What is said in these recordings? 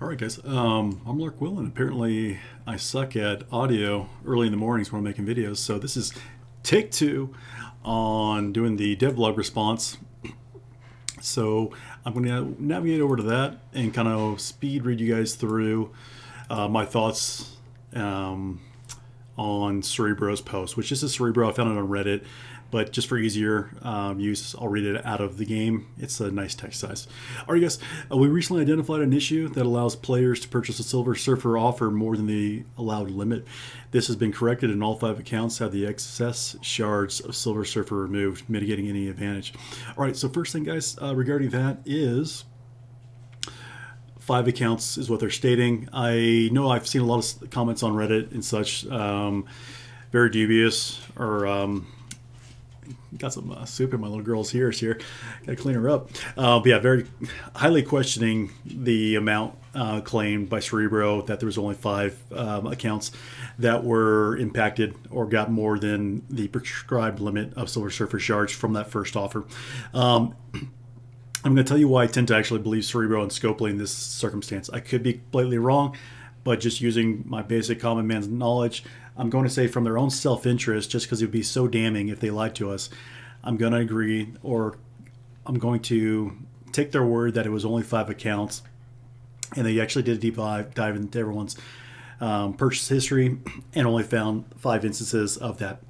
All right, guys. I'm Lark Wyll, and apparently I suck at audio early in the mornings when I'm making videos. So this is take two on doing the devlog response. So I'm going to navigate over to that and kind of speed read you guys through my thoughts on Cerebro's post, which is a Cerebro. I found it on Reddit, but just for easier use, I'll read it out of the game. It's a nice text size. All right, guys, we recently identified an issue that allows players to purchase a Silver Surfer offer more than the allowed limit. This has been corrected, and all 5 accounts have the excess shards of Silver Surfer removed, mitigating any advantage. All right, so first thing, guys, regarding that is 5 accounts is what they're stating. I know I've seen a lot of comments on Reddit and such, very dubious, or got some soup in my little girl's ears here. Got to clean her up. But yeah, very highly questioning the amount claimed by Cerebro that there was only 5 accounts that were impacted or got more than the prescribed limit of Silver Surfer shards from that first offer. I'm going to tell you why I tend to actually believe Cerebro and Scopely in this circumstance. I could be completely wrong, but just using my basic common man's knowledge, I'm going to say from their own self-interest, just because it would be so damning if they lied to us, I'm going to agree, or I'm going to take their word that it was only 5 accounts, and they actually did a deep dive into everyone's purchase history and only found 5 instances of that.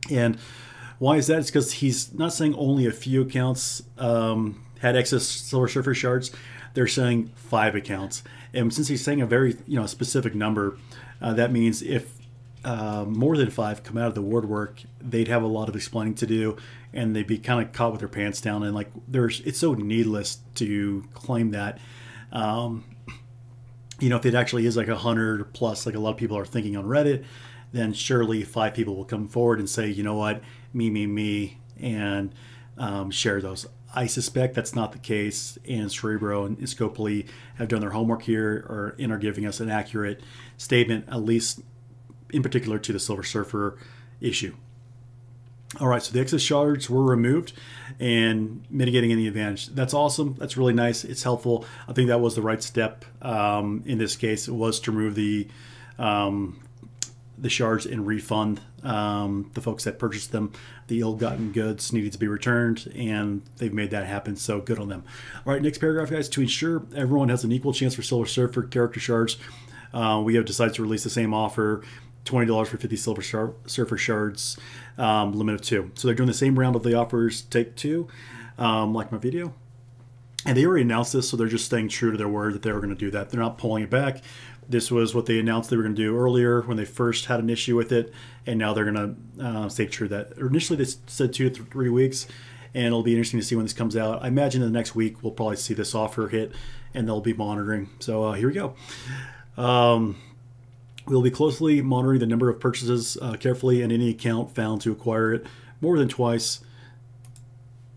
And why is that? It's because he's not saying only a few accounts had excess Silver Surfer shards. They're saying 5 accounts. And since he's saying a very specific number, that means if more than 5 come out of the woodwork, they'd have a lot of explaining to do, and they'd be kind of caught with their pants down. And like, it's so needless to claim that. If it actually is like 100 plus, like a lot of people are thinking on Reddit, then surely 5 people will come forward and say, you know what, me, and share those. I suspect that's not the case, and Cerebro and Scopely have done their homework here and are giving us an accurate statement, at least in particular to the Silver Surfer issue. All right, so the excess shards were removed and mitigating any advantage. That's awesome. That's really nice. It's helpful. I think that was the right step in this case. It was to remove the shards and refund the folks that purchased them. The ill-gotten goods needed to be returned, and they've made that happen, so good on them. All right, next paragraph, guys. To ensure everyone has an equal chance for Silver Surfer character shards, we have decided to release the same offer, $20 for 50 Silver Surfer shards, limit of 2. So they're doing the same round of the offers, take 2, like my video. And they already announced this, so they're just staying true to their word that they were going to do that. They're not pulling it back. This was what they announced they were going to do earlier when they first had an issue with it, and now they're going to stay true to that. Initially, they said 2 to 3 weeks, and it'll be interesting to see when this comes out. I imagine in the next week we'll probably see this offer hit, and they'll be monitoring. So here we go. We'll be closely monitoring the number of purchases carefully, and any account found to acquire it more than twice.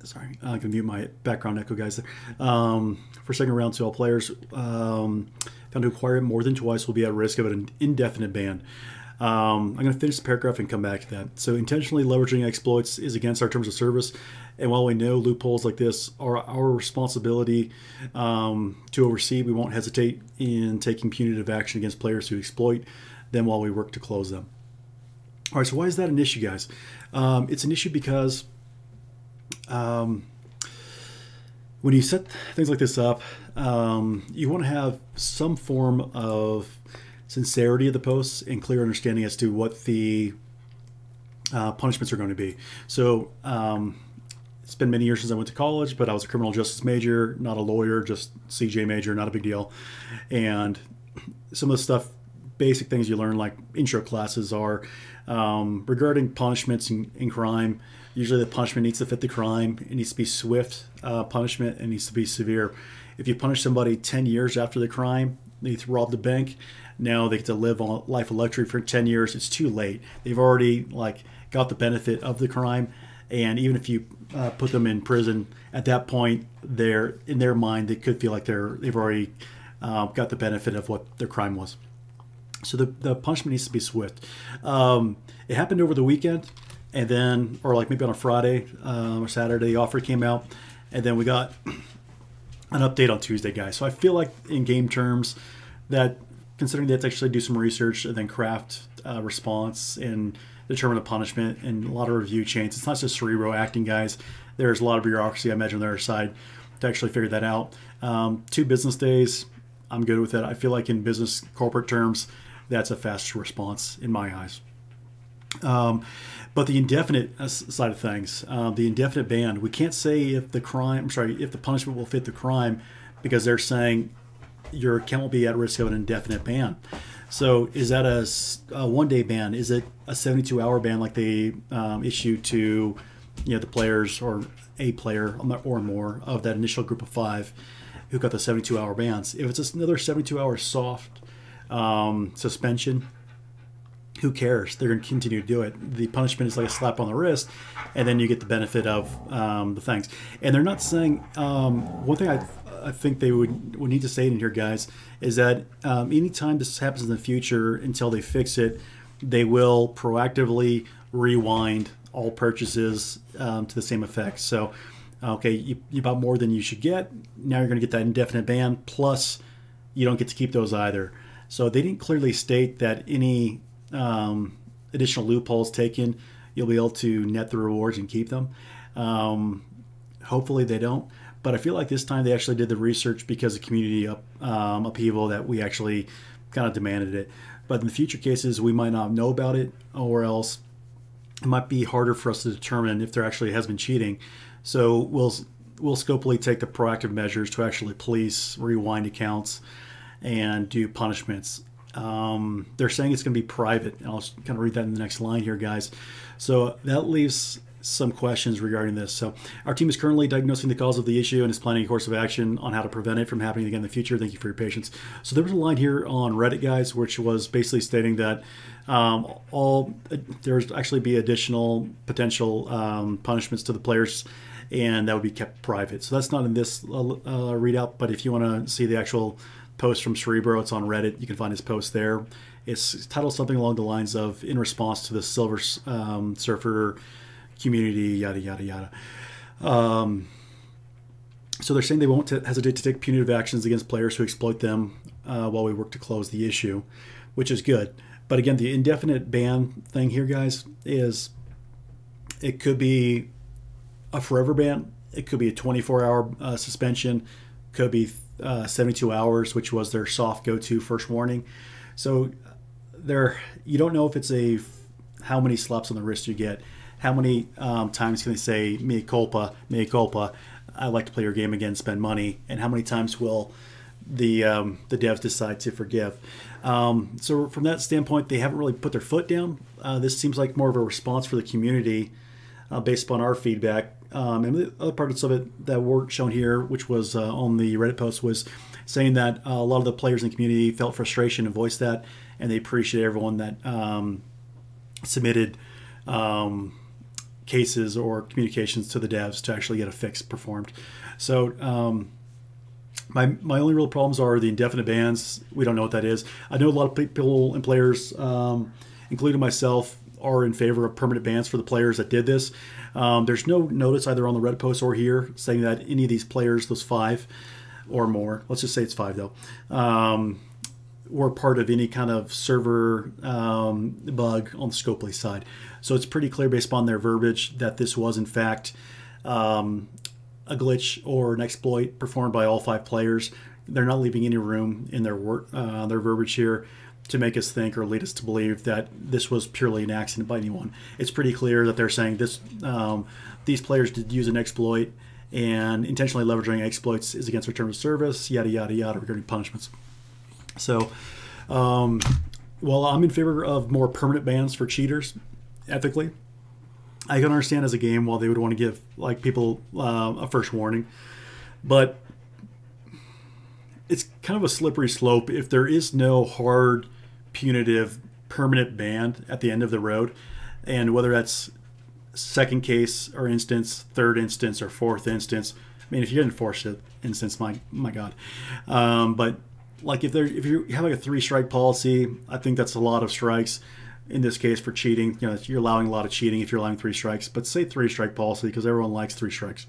Sorry, I can mute my background echo, guys. For second round to all players found to acquire it more than twice will be at risk of an indefinite ban. I'm going to finish the paragraph and come back to that. So intentionally leveraging exploits is against our terms of service, and while we know loopholes like this are our responsibility to oversee, we won't hesitate in taking punitive action against players who exploit them while we work to close them. All right, so why is that an issue, guys? It's an issue because when you set things like this up, you want to have some form of sincerity of the posts and clear understanding as to what the punishments are going to be. So it's been many years since I went to college, but I was a criminal justice major, not a lawyer, just CJ major, not a big deal. And some of the stuff, basic things you learn, like intro classes, are regarding punishments in crime. Usually the punishment needs to fit the crime. It needs to be swift punishment. It needs to be severe. If you punish somebody 10 years after the crime, they robbed the bank, now they get to live on life of luxury for 10 years. It's too late. They've already got the benefit of the crime, and even if you put them in prison at that point, they're in their mind they could feel like they've already got the benefit of what their crime was. So the punishment needs to be swift. It happened over the weekend, and then, or like maybe on a Friday or Saturday, the offer came out, and then we got an update on Tuesday, guys. So I feel like in game terms that considering they have to actually do some research and then craft a response and determine a punishment and a lot of review chains. It's not just Cerebro acting, guys. There's a lot of bureaucracy, I imagine, on their side to actually figure that out. 2 business days, I'm good with it. I feel like in business corporate terms, that's a fast response in my eyes. But the indefinite side of things, the indefinite ban, we can't say if the crime, if the punishment will fit the crime, because they're saying your account will be at risk of an indefinite ban. So is that a one-day ban? Is it a 72-hour ban like they issue to the players or a player or more of that initial group of 5 who got the 72-hour bans? If it's another 72-hour soft suspension, who cares? They're going to continue to do it. The punishment is like a slap on the wrist, and then you get the benefit of the things. And they're not saying one thing I think they would need to say in here, guys, is that anytime this happens in the future until they fix it, they will proactively rewind all purchases to the same effect. So, okay, you bought more than you should get. Now you're going to get that indefinite ban, plus you don't get to keep those either. So they didn't clearly state that any additional loopholes taken, you'll be able to net the rewards and keep them. Hopefully they don't. But I feel like this time they actually did the research because of community upheaval that we actually kind of demanded it. But in the future cases, we might not know about it, or else it might be harder for us to determine if there actually has been cheating. So we'll scopely take the proactive measures to actually police, rewind accounts, and do punishments. They're saying it's going to be private. And I'll kind of read that in the next line here, guys. So that leaves some questions regarding this. So our team is currently diagnosing the cause of the issue and is planning a course of action on how to prevent it from happening again in the future. Thank you for your patience. So there was a line here on Reddit, guys, which was basically stating that there's actually be additional potential punishments to the players, and that would be kept private. So that's not in this readout, but if you want to see the actual post from Cerebro, it's on Reddit. You can find his post there. It's titled something along the lines of "In response to the Silver Surfer community, yada yada yada." So they're saying they won't hesitate to take punitive actions against players who exploit them while we work to close the issue, which is good. But again, the indefinite ban thing here, guys, is it could be a forever ban. It could be a 24-hour suspension. Could be 72 hours, which was their soft go-to first warning. So you don't know if it's how many slaps on the wrist you get. How many times can they say mea culpa, I'd like to play your game again, spend money, and how many times will the devs decide to forgive? So from that standpoint, they haven't really put their foot down. This seems like more of a response for the community based upon our feedback. And the other parts of it that weren't shown here, which was on the Reddit post, was saying that a lot of the players in the community felt frustration and voiced that, and they appreciate everyone that submitted cases or communications to the devs to actually get a fix performed. So my only real problems are the indefinite bans. We don't know what that is. I know a lot of people and players, including myself, are in favor of permanent bans for the players that did this. There's no notice either on the Reddit post or here saying that any of these players, those 5 or more, let's just say it's 5 though, were part of any kind of server bug on the Scopely side. So it's pretty clear based upon their verbiage that this was in fact a glitch or an exploit performed by all 5 players. They're not leaving any room in their verbiage here to make us think or lead us to believe that this was purely an accident by anyone. It's pretty clear that they're saying this these players did use an exploit, and intentionally leveraging exploits is against their terms of service, yada yada yada, regarding punishments. So while I'm in favor of more permanent bans for cheaters ethically, I can understand as a game while they would want to give like people a first warning, but it's kind of a slippery slope if there is no hard punitive permanent ban at the end of the road, and whether that's second case or instance, third instance, or fourth instance. I mean, if you didn't force it instance, my God. But like if you have like a 3-strike policy, I think that's a lot of strikes. In this case, for cheating, you're allowing a lot of cheating if you're allowing 3 strikes. But say 3-strike policy because everyone likes 3 strikes.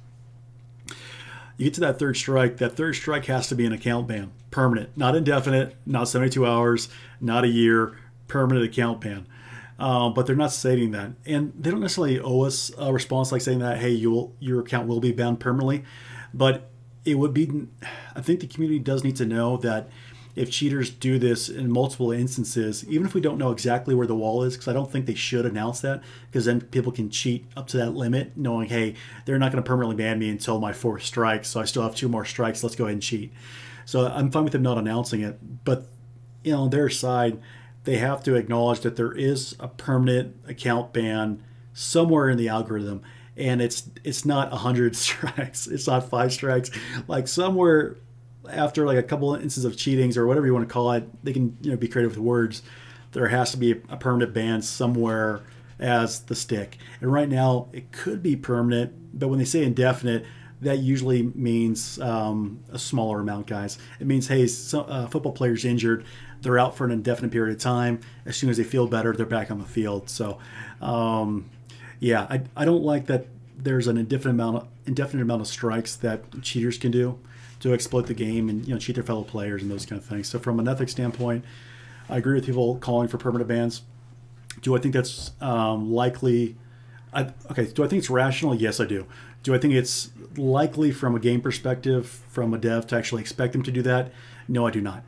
You get to that third strike has to be an account ban, permanent, not indefinite, not 72 hours, not a year, permanent account ban. But they're not stating that, and they don't necessarily owe us a response like saying that, hey, your account will be banned permanently. But it would be, I think the community does need to know that if cheaters do this in multiple instances, even if we don't know exactly where the wall is, because I don't think they should announce that, because then people can cheat up to that limit, knowing, hey, they're not going to permanently ban me until my fourth strike, so I still have 2 more strikes, let's go ahead and cheat. So I'm fine with them not announcing it, but on their side, they have to acknowledge that there is a permanent account ban somewhere in the algorithm, and it's not 100 strikes, it's not 5 strikes, like somewhere after like a couple of instances of cheatings or whatever you want to call it, they can be creative with words. There has to be a permanent ban somewhere as the stick. And right now it could be permanent, but when they say indefinite, that usually means a smaller amount, guys. It means, hey, football player's injured, they're out for an indefinite period of time. As soon as they feel better, they're back on the field. So, yeah, I don't like that there's an indefinite amount of strikes that cheaters can do to exploit the game and cheat their fellow players and those kind of things. So from an ethics standpoint, I agree with people calling for permanent bans. Do I think that's likely? Okay, do I think it's rational? Yes, I do. Do I think it's likely from a game perspective, from a dev, to actually expect them to do that? No, I do not.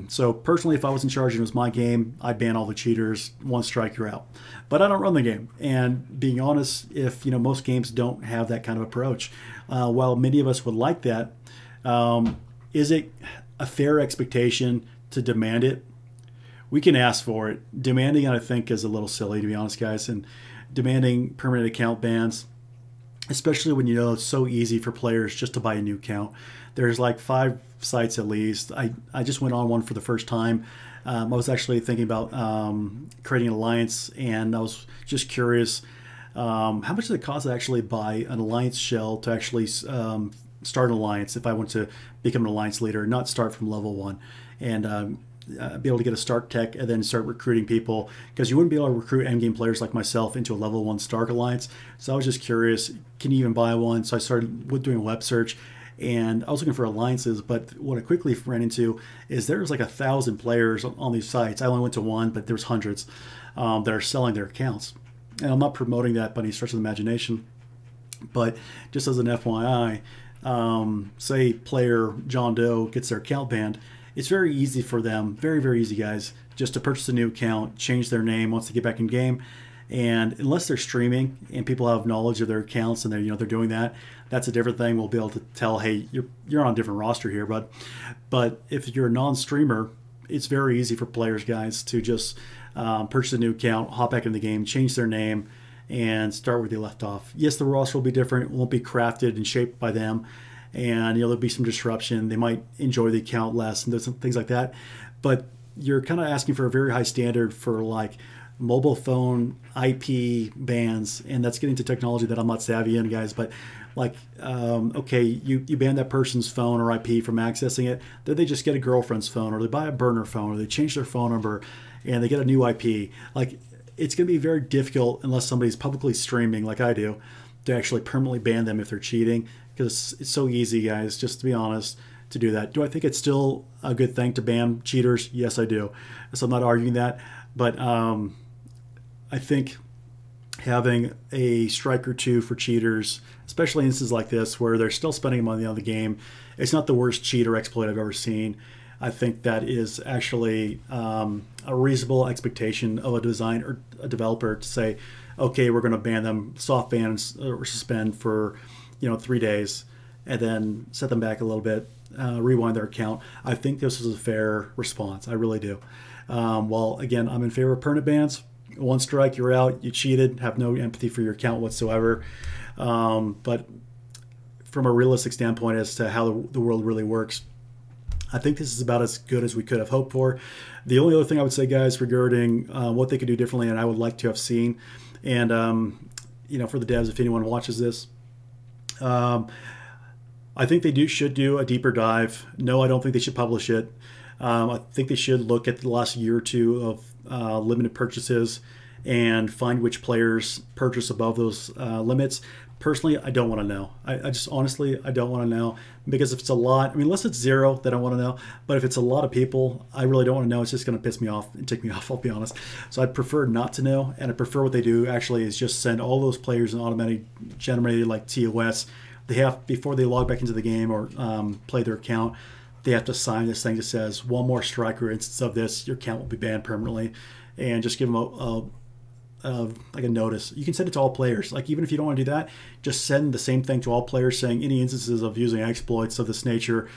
So personally, if I was in charge and it was my game, I'd ban all the cheaters. 1 strike, you're out. But I don't run the game. And being honest, if most games don't have that kind of approach, while many of us would like that, is it a fair expectation to demand it? We can ask for it. Demanding it, I think, is a little silly, to be honest, guys. And demanding permanent account bans, especially when it's so easy for players just to buy a new account. There's like 5 sites at least. I just went on one for the first time. I was actually thinking about creating an alliance, and I was just curious, how much does it cost to actually buy an alliance shell to actually start an alliance if I want to become an alliance leader, not start from level 1, and be able to get a start tech and then start recruiting people, because you wouldn't be able to recruit endgame players like myself into a level 1 Stark alliance. So I was just curious, can you even buy one? So I started doing a web search, and I was looking for alliances, but what I quickly ran into is there's like 1,000 players on these sites. I only went to one, but there's hundreds that are selling their accounts. And I'm not promoting that by any stretch of the imagination, but just as an FYI, say player John Doe gets their account banned, it's very easy for them, very, very easy, guys, just to purchase a new account, change their name once they get back in game. And unless they're streaming and people have knowledge of their accounts and they're doing that, that's a different thing. We'll be able to tell, hey, you're on a different roster here, but if you're a non-streamer, it's very easy for players, guys, to just purchase a new account, hop back in the game, change their name, and start where they left off. Yes, the roster will be different. It won't be crafted and shaped by them, and there'll be some disruption. They might enjoy the account less and some things like that. But you're kind of asking for a very high standard for like mobile phone IP bans, and that's getting to technology that I'm not savvy in, guys. But like, okay, you ban that person's phone or IP from accessing it, then they just get a girlfriend's phone, or they buy a burner phone, or they change their phone number, and they get a new IP. Like, it's going to be very difficult unless somebody's publicly streaming like I do to actually permanently ban them if they're cheating, because it's so easy, guys, just to be honest, to do that. Do I think it's still a good thing to ban cheaters? Yes, I do. So I'm not arguing that, but I think having a strike or two for cheaters, especially in instances like this where they're still spending money on the game, it's not the worst cheat or exploit I've ever seen. I think that is actually a reasonable expectation of a design or a developer to say, okay, we're going to ban them, soft ban or suspend for 3 days, and then set them back a little bit, rewind their account. I think this is a fair response. I really do. Well, again, I'm in favor of permanent bans. 1 strike, you're out. You cheated. Have no empathy for your account whatsoever. But from a realistic standpoint as to how the world really works, I think this is about as good as we could have hoped for. The only other thing I would say, guys, regarding what they could do differently, and I would like to have seen, and for the devs, if anyone watches this, I think they should do a deeper dive. No, I don't think they should publish it. I think they should look at the last year or two of limited purchases and find which players purchase above those limits. Personally, I don't want to know. I just honestly, I don't want to know, because if it's a lot, I mean, unless it's zero, then I want to know. But if it's a lot of people, I really don't want to know. It's just going to piss me off and tick me off, I'll be honest. So I'd prefer not to know, and I prefer what they do actually is just send all those players an automatic generated like TOS. They have, before they log back into the game or play their account, they have to sign this thing that says one more strike or instance of this, your account will be banned permanently, and just give them like a notice. You can send it to all players. Like, even if you don't want to do that, just send the same thing to all players saying any instances of using exploits of this nature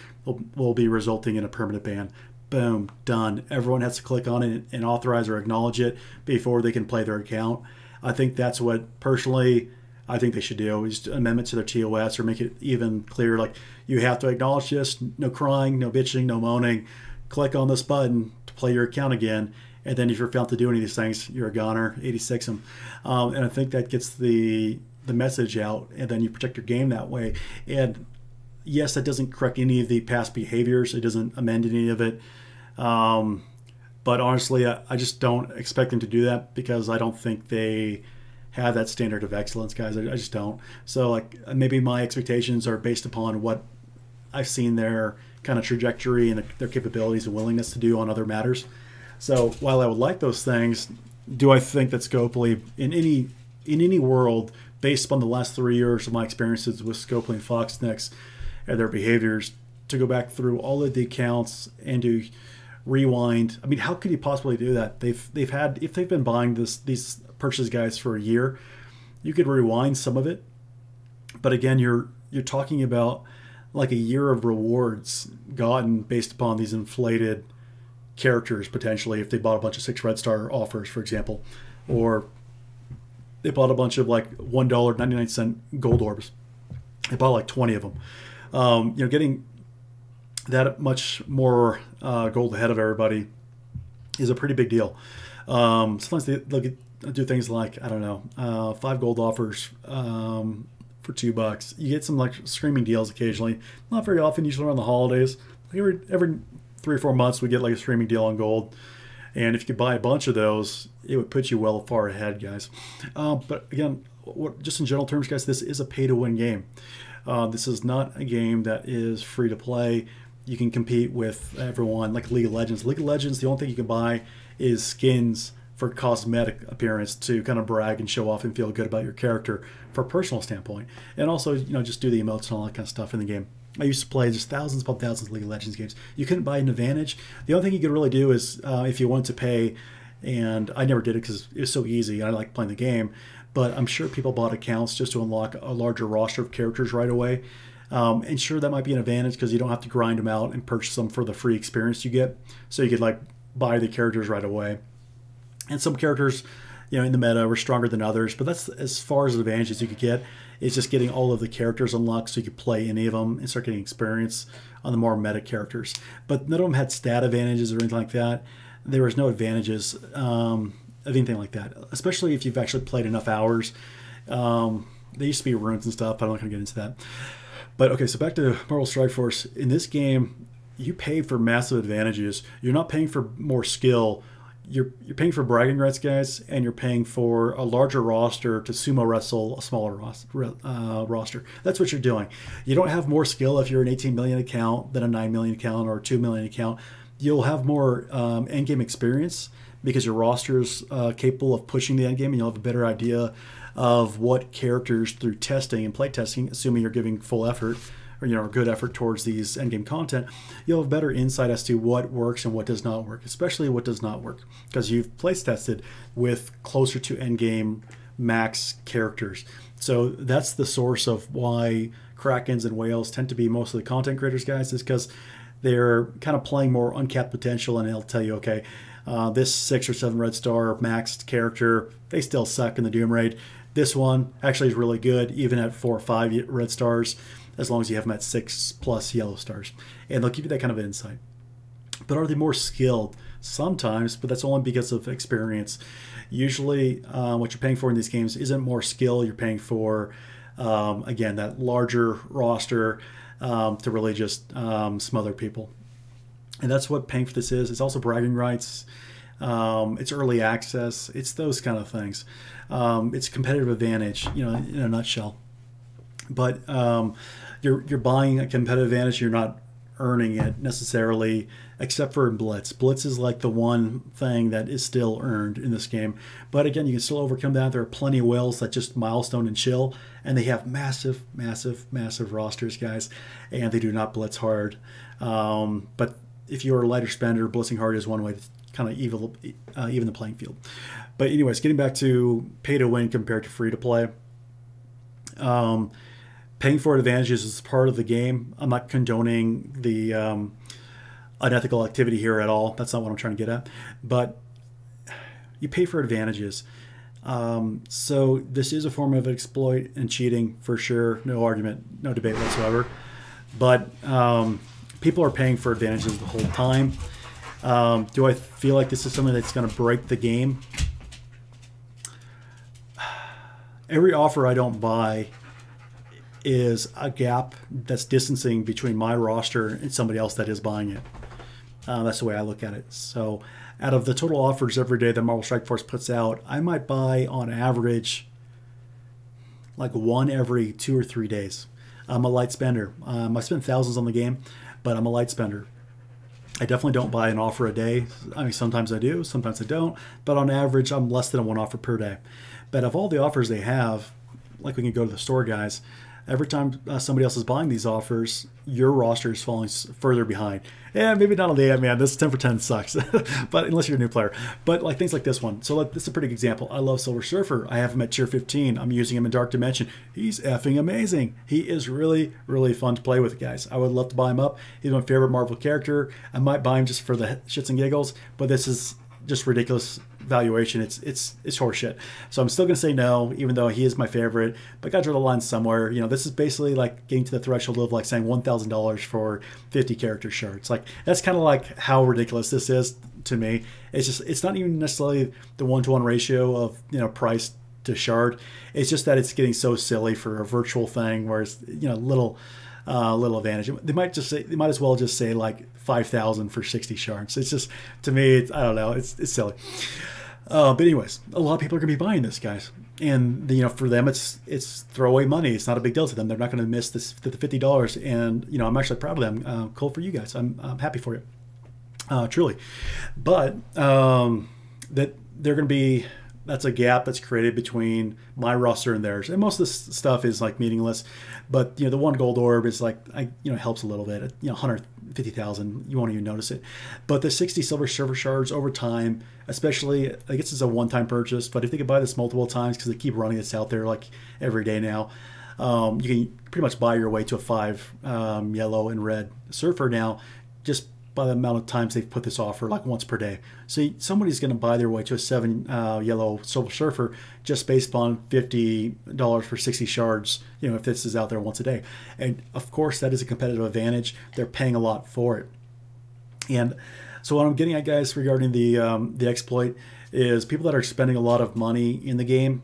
will be resulting in a permanent ban. Boom, done. Everyone has to click on it and authorize or acknowledge it before they can play their account. I think that's what, personally, I think they should do, is amendment to their TOS, or make it even clearer. Like, you have to acknowledge this, no crying, no bitching, no moaning. Click on this button to play your account again. And then if you're failed to do any of these things, you're a goner, 86 them. And I think that gets the message out, and then you protect your game that way. And yes, that doesn't correct any of the past behaviors. It doesn't amend any of it. But honestly, I just don't expect them to do that, because I don't think they have that standard of excellence, guys. I just don't. So, like, maybe my expectations are based upon what I've seen their kind of trajectory and their capabilities and willingness to do on other matters. So while I would like those things, do I think that Scopely, in any world, based upon the last 3 years of my experiences with Scopely and Foxnex and their behaviors, to go back through all of the accounts and to rewind? I mean, how could you possibly do that? They've had, if they've been buying these purchase guides for a year, you could rewind some of it. But again, you're talking about like a year of rewards gotten based upon these inflated characters, potentially, if they bought a bunch of 6 red star offers, for example, or they bought a bunch of like $1.99 gold orbs. They bought like 20 of them. Getting that much more gold ahead of everybody is a pretty big deal. Sometimes they'll do things like, I don't know, 5 gold offers for $2. You get some like screaming deals occasionally, not very often, usually around the holidays. Every 3 or 4 months we get like a streaming deal on gold, and if you could buy a bunch of those, it would put you well far ahead, guys. But again, just in general terms, guys, this is a pay-to-win game. This is not a game that is free to play. You can compete with everyone, like League of Legends. League of Legends, the only thing you can buy is skins for cosmetic appearance, to kind of brag and show off and feel good about your character for a personal standpoint, and also just do the emotes and all that kind of stuff in the game. I used to play just thousands upon thousands of League of Legends games. You couldn't buy an advantage. The only thing you could really do is if you wanted to pay, and I never did it because it was so easy and I like playing the game, but I'm sure people bought accounts just to unlock a larger roster of characters right away. And sure, that might be an advantage because you don't have to grind them out and purchase them for the free experience you get. So you could like buy the characters right away. And some characters, in the meta were stronger than others, but that's as far as advantages you could get. Is just getting all of the characters unlocked so you could play any of them and start getting experience on the more meta characters. But none of them had stat advantages or anything like that. There was no advantages of anything like that, especially if you've actually played enough hours. There used to be runes and stuff, but I'm not going to get into that. But okay, so back to Marvel Strikeforce. In this game, you pay for massive advantages. You're not paying for more skill. You're paying for bragging rights, guys, and you're paying for a larger roster to sumo wrestle a smaller roster. That's what you're doing. You don't have more skill if you're an 18 million account than a 9 million account or a 2 million account. You'll have more endgame experience because your roster's capable of pushing the endgame, and you'll have a better idea of what characters through testing and play testing, assuming you're giving full effort, or good effort towards these endgame content, you'll have better insight as to what works and what does not work, especially what does not work, because you've place tested with closer to endgame max characters. So that's the source of why Krakens and Whales tend to be most of the content creators, guys, is because they're kind of playing more uncapped potential, and they'll tell you, okay, this 6 or 7 red star maxed character, they still suck in the Doom Raid. This one actually is really good, even at 4 or 5 red stars, as long as you have them at 6+ yellow stars. And they'll give you that kind of insight. But are they more skilled? Sometimes, but that's only because of experience. Usually, what you're paying for in these games isn't more skill. You're paying for, again, that larger roster to really just smother people. And that's what paying for this is. It's also bragging rights. It's early access. It's those kind of things. It's competitive advantage, in a nutshell. But you're buying a competitive advantage. You're not earning it necessarily, except for in Blitz. Blitz is like the one thing that is still earned in this game. But again, you can still overcome that. There are plenty of Wylls that just milestone and chill, and they have massive, massive, massive rosters, guys, and they do not blitz hard. But if you're a lighter spender, blitzing hard is one way to kind of even the playing field. But anyways, getting back to pay to win compared to free to play. Paying for advantages is part of the game. I'm not condoning the unethical activity here at all. That's not what I'm trying to get at. But you pay for advantages. So this is a form of exploit and cheating for sure. No argument, no debate whatsoever. But people are paying for advantages the whole time. Do I feel like this is something that's going to break the game? Every offer I don't buy is a gap that's distancing between my roster and somebody else that is buying it. That's the way I look at it. So out of the total offers every day that Marvel Strike Force puts out, I might buy on average like one every 2 or 3 days. I'm a light spender. I spend thousands on the game, but I'm a light spender. I definitely don't buy an offer a day. I mean, sometimes I do, sometimes I don't. But on average, I'm less than one offer per day. But of all the offers they have, like we can go to the store, guys, every time somebody else is buying these offers, your roster is falling further behind. Yeah, maybe not on the man. This 10 for 10 sucks, but unless you're a new player. But like things like this one. So this is a pretty good example. I love Silver Surfer. I have him at tier 15. I'm using him in Dark Dimension. He's effing amazing. He is really, really fun to play with, guys. I would love to buy him up. He's my favorite Marvel character. I might buy him just for the shits and giggles, but this is just ridiculous valuation. It's horseshit. So I'm still gonna say no, even though he is my favorite. But I gotta draw the line somewhere. This is basically like getting to the threshold of like saying $1,000 for 50 character shirts. Like that's kind of like how ridiculous this is to me. It's not even necessarily the 1-to-1 ratio of price to shard. It's just that it's getting so silly for a virtual thing where it's little advantage. They might as well just say like 5,000 for 60 shards. It's just, to me, I don't know, it's silly. But anyways, a lot of people are gonna be buying this, guys, and for them it's throwaway money. It's not a big deal to them. They're not gonna miss the $50, and I'm actually proud of them. Cool for you guys. I'm happy for you, truly. But that they're gonna be. That's a gap that's created between my roster and theirs. And most of this stuff is like meaningless, but the one gold orb is like, helps a little bit. 150,000, you won't even notice it. But the 60 silver server shards over time, especially, I guess it's a one-time purchase, but if they could buy this multiple times, because they keep running this out there like every day now, you can pretty much buy your way to a 5 yellow and red surfer now, just by the amount of times they've put this offer, like once per day. So somebody's going to buy their way to a 7 yellow Silver Surfer just based upon $50 for 60 shards, if this is out there once a day. And of course, that is a competitive advantage. They're paying a lot for it. And so what I'm getting at, guys, regarding the exploit is people that are spending a lot of money in the game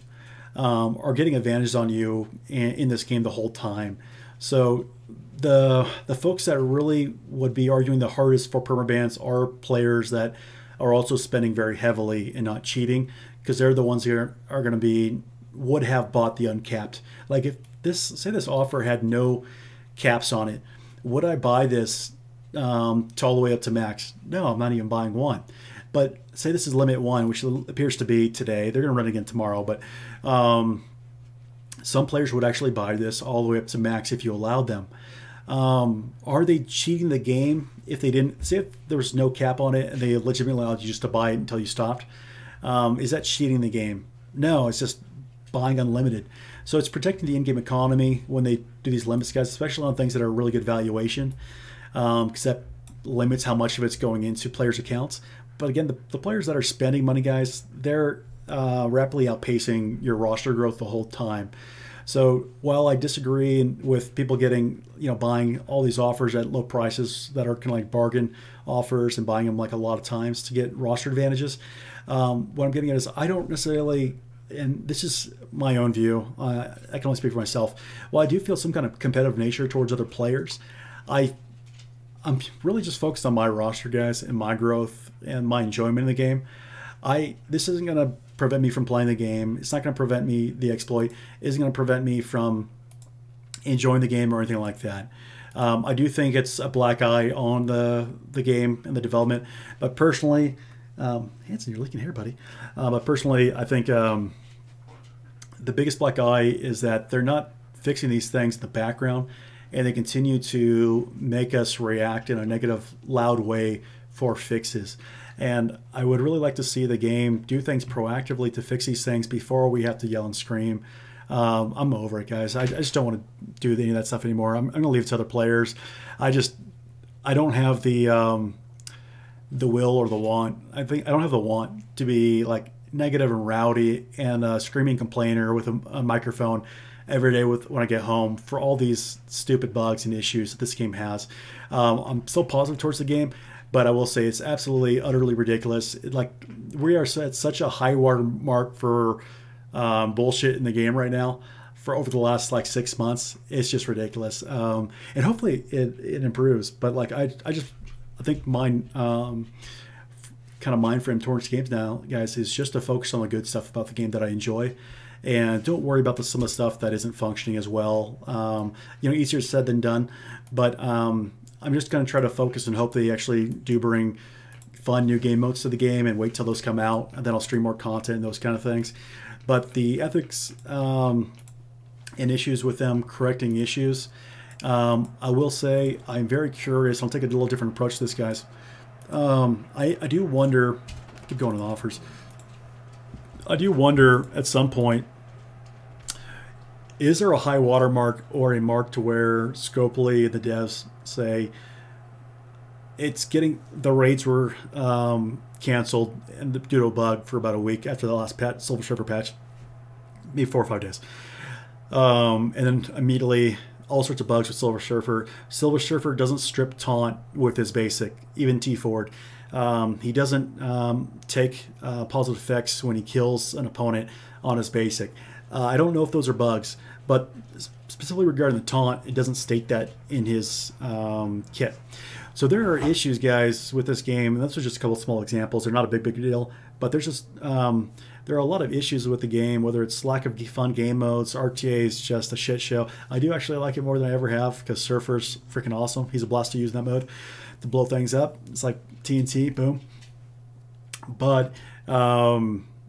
are getting advantages on you in this game the whole time. So the folks that really would be arguing the hardest for permabans are players that are also spending very heavily and not cheating, because they're the ones who are going to would have bought the uncapped. Like if this offer had no caps on it, would I buy this to all the way up to max? No, I'm not even buying one. But say this is limit 1, which appears to be today. They're going to run again tomorrow, but some players would actually buy this all the way up to max if you allowed them. Are they cheating the game if they didn't? Say if there was no cap on it and they legitimately allowed you just to buy it until you stopped. Is that cheating the game? No, it's just buying unlimited. So it's protecting the in-game economy when they do these limits, guys, especially on things that are really good valuation, because that limits how much of it's going into players' accounts. But again, the players that are spending money, guys, they're rapidly outpacing your roster growth the whole time. So while I disagree with people buying all these offers at low prices that are kind of like bargain offers and buying them like a lot of times to get roster advantages, what I'm getting at is I don't necessarily, and this is my own view, I can only speak for myself. While I do feel some kind of competitive nature towards other players, I'm I'm really just focused on my roster, guys, and my growth and my enjoyment in the game. This isn't going to prevent me from playing the game. It's not going to prevent me, the exploit isn't going to prevent me from enjoying the game or anything like that. I do think it's a black eye on the game and the development, but personally, Hanson, you're leaking hair, buddy. But personally, I think the biggest black eye is that they're not fixing these things in the background, and they continue to make us react in a negative, loud way for fixes. And I would really like to see the game do things proactively to fix these things before we have to yell and scream. I'm over it, guys. I just don't want to do any of that stuff anymore. I'm going to leave it to other players. I don't have the will or the want. I don't have the want to be like negative and rowdy and a screaming complainer with a microphone every day when I get home for all these stupid bugs and issues that this game has. I'm still positive towards the game, but I will say it's absolutely, utterly ridiculous. We are at such a high water mark for bullshit in the game right now for over the last 6 months. It's just ridiculous. And hopefully it improves. But I think mine kind of mind frame towards games now, guys, is just to focus on the good stuff about the game that I enjoy. And don't worry about some of the stuff that isn't functioning as well. Easier said than done. But I'm just going to try to focus and hope they actually do bring fun new game modes to the game and wait till those come out. And then I'll stream more content and those kind of things. But the ethics and issues with them correcting issues, I will say I'm very curious. I'll take a little different approach to this, guys. I do wonder, keep going with offers. I do wonder at some point, is there a high water mark or a mark to where Scopely, the devs, say it's getting, the raids were canceled and due to a bug for about a week after the last Silver Surfer patch, maybe 4 or 5 days. And then immediately all sorts of bugs with Silver Surfer. Silver Surfer doesn't strip taunt with his basic, even T-Ford. He doesn't take positive effects when he kills an opponent on his basic. I don't know if those are bugs, but specifically regarding the taunt, it doesn't state that in his kit. So there are issues, guys, with this game. And those are just a couple of small examples. They're not a big deal, but there's just there are a lot of issues with the game, whether it's lack of fun game modes, RTA is just a shit show. I do actually like it more than I ever have because Surfer's freaking awesome. He's a blast to use in that mode to blow things up. It's like TNT, boom. But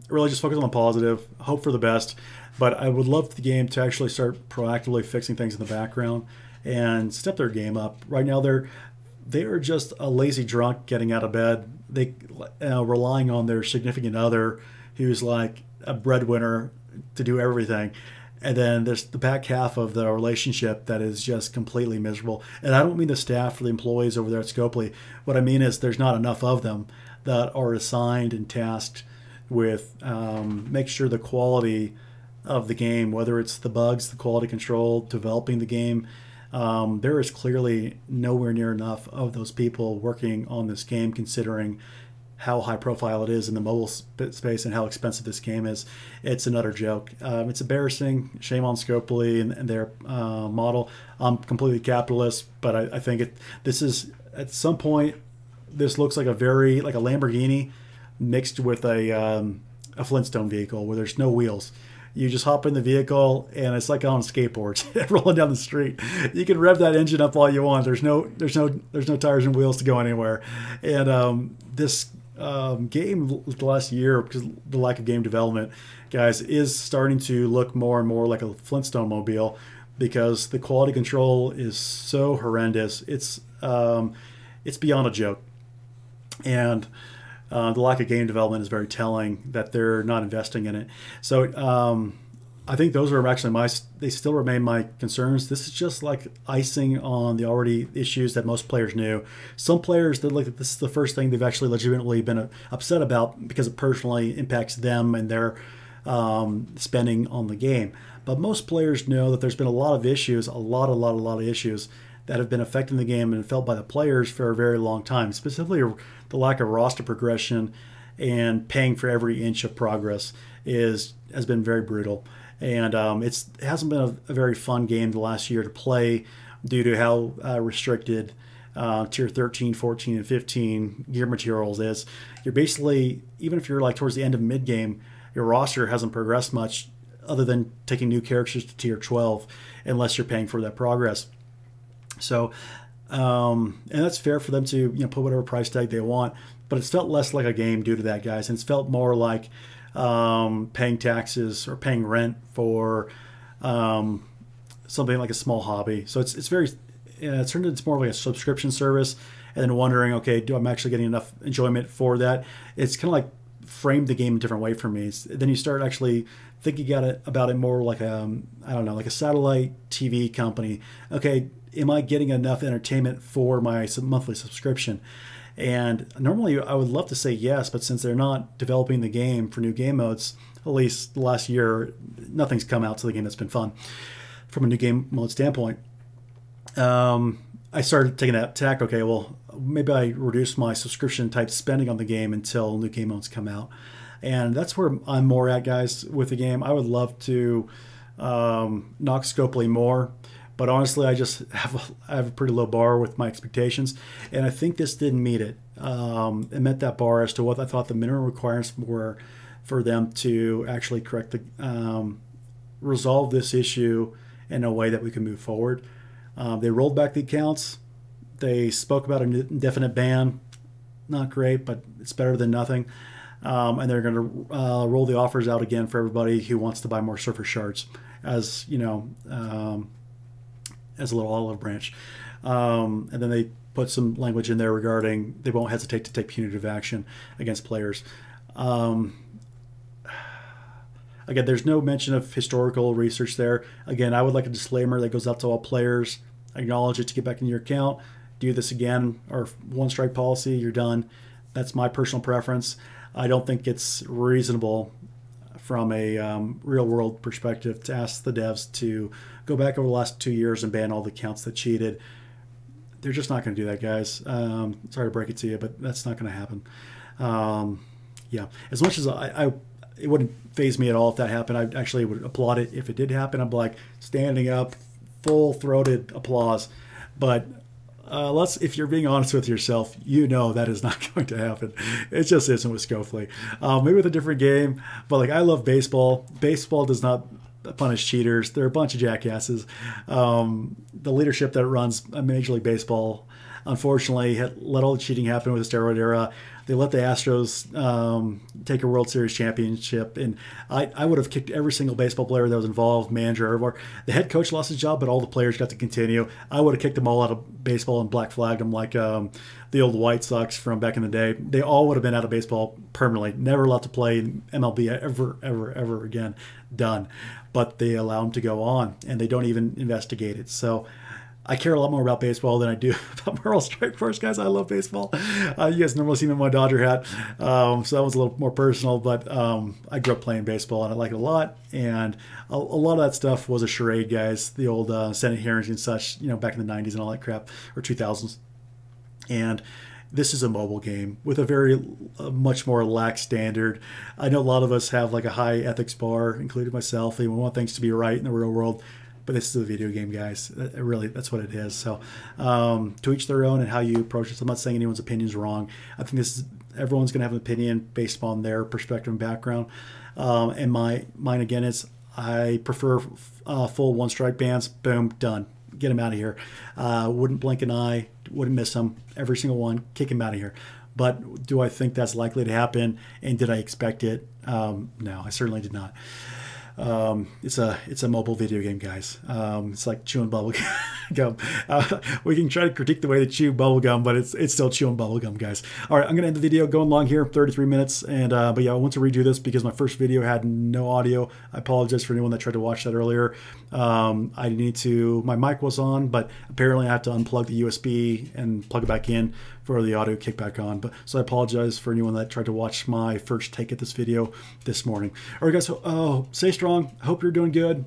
really just focus on the positive, hope for the best. But I would love the game to actually start proactively fixing things in the background and step their game up. Right now they are just a lazy drunk getting out of bed. They relying on their significant other who's like a breadwinner to do everything. And then there's the back half of the relationship that is just completely miserable. And I don't mean the staff or the employees over there at Scopely. What I mean is there's not enough of them that are assigned and tasked with make sure the quality of the game, whether it's the bugs, the quality control, developing the game, there is clearly nowhere near enough of those people working on this game, considering how high profile it is in the mobile space and how expensive this game is. It's an utter joke. It's embarrassing. Shame on Scopely and their model. I'm completely capitalist, but I think this is, at some point, this looks like a Lamborghini mixed with a Flintstone vehicle where there's no wheels. You just hop in the vehicle and it's like on skateboards rolling down the street. You can rev that engine up all you want. There's no tires and wheels to go anywhere. And this game the last year, because the lack of game development, guys, is starting to look more and more like a Flintstone mobile because the quality control is so horrendous. It's beyond a joke. And the lack of game development is very telling that they're not investing in it. So I think those are actually they still remain my concerns. This is just like icing on the already issues that most players knew. Some players, that like this is the first thing they've actually legitimately been upset about because it personally impacts them and their spending on the game. But most players know that there's been a lot of issues, a lot of issues that have been affecting the game and felt by the players for a very long time, specifically the lack of roster progression and paying for every inch of progress has been very brutal. And it hasn't been a very fun game the last year to play due to how restricted tier 13, 14, and 15 gear materials is you're basically, even if you're like towards the end of mid game, your roster hasn't progressed much other than taking new characters to tier 12, unless you're paying for that progress. So, and that's fair for them to put whatever price tag they want, but it's felt less like a game due to that, guys, and it's felt more like paying taxes or paying rent for something like a small hobby. So it's very it's turned into more like a subscription service, and then wondering, okay, I'm actually getting enough enjoyment for that? It's kind of like framed the game a different way for me. Then you start actually thinking about it more like I don't know, like a satellite TV company. Okay, am I getting enough entertainment for my monthly subscription? And normally I would love to say yes, but since they're not developing the game for new game modes, at least the last year, nothing's come out to the game that's been fun from a new game mode standpoint. I started taking that tack. Okay, well, maybe I reduce my subscription type spending on the game until new game modes come out. And that's where I'm more at, guys, with the game. I would love to knock Scopely more, but honestly, I have a pretty low bar with my expectations, and I think this didn't meet it. It met that bar as to what I thought the minimum requirements were for them to actually correct resolve this issue in a way that we can move forward. They rolled back the accounts. They spoke about an indefinite ban. Not great, but it's better than nothing. And they're going to roll the offers out again for everybody who wants to buy more Surfer Shards, as as a little olive branch. And then they put some language in there regarding they won't hesitate to take punitive action against players. Again, there's no mention of historical research there. Again, I would like a disclaimer that goes out to all players. Acknowledge it to get back into your account. Do this again, or one strike policy, you're done. That's my personal preference. I don't think it's reasonable from a real world perspective to ask the devs to go back over the last 2 years and ban all the accounts that cheated. They're just not going to do that, guys. Sorry to break it to you, but that's not going to happen. Yeah, as much as it wouldn't faze me at all if that happened. I actually would applaud it if it did happen. I'm like standing up, full-throated applause. But if you're being honest with yourself, that is not going to happen. It just isn't with Scopely. Maybe with a different game, but like I love baseball. Baseball does not punish cheaters. They're a bunch of jackasses. The leadership that runs Major League Baseball, unfortunately, let all the cheating happen with the steroid era. They let the Astros take a World Series championship, and I would have kicked every single baseball player that was involved, manager, everywhere. The head coach lost his job, but all the players got to continue. I would have kicked them all out of baseball and black flagged them like the old White Sox from back in the day. They all would have been out of baseball permanently, never allowed to play in MLB ever again. Done. But they allow them to go on, and they don't even investigate it. So I care a lot more about baseball than I do about Merle Strikeforce, guys. I love baseball. You guys normally see me in my Dodger hat, so that was a little more personal. But I grew up playing baseball, and I like it a lot. And a lot of that stuff was a charade, guys. The old Senate hearings and such, back in the 90s and all that crap, or 2000s. And this is a mobile game with a very much more lax standard. I know a lot of us have like a high ethics bar, including myself. We want things to be right in the real world. But this is a video game, guys. Really, that's what it is. So to each their own and how you approach it. I'm not saying anyone's opinion is wrong. I think everyone's going to have an opinion based upon their perspective and background. And mine again is I prefer full one strike bans. Boom, done. Get them out of here. Wouldn't blink an eye. Wouldn't miss them. Every single one. Kick them out of here. But do I think that's likely to happen? And did I expect it? No, I certainly did not. It's a mobile video game, guys. It's like chewing bubble gum. We can try to critique the way they chew bubble gum, but it's still chewing bubble gum, guys. All right, I'm gonna end the video. Going long here, 33 minutes, and but yeah, I want to redo this because my first video had no audio. I apologize for anyone that tried to watch that earlier. My mic was on, but apparently I have to unplug the USB and plug it back in for the audio kick back on. But so I apologize for anyone that tried to watch my first take at this video this morning. All right, guys. So, stay strong. Hope you're doing good.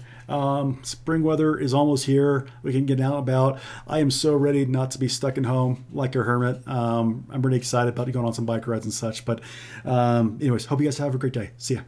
Spring weather is almost here. We can get out and about. I am so ready not to be stuck at home like a hermit. I'm really excited about going on some bike rides and such. But anyways, hope you guys have a great day. See ya.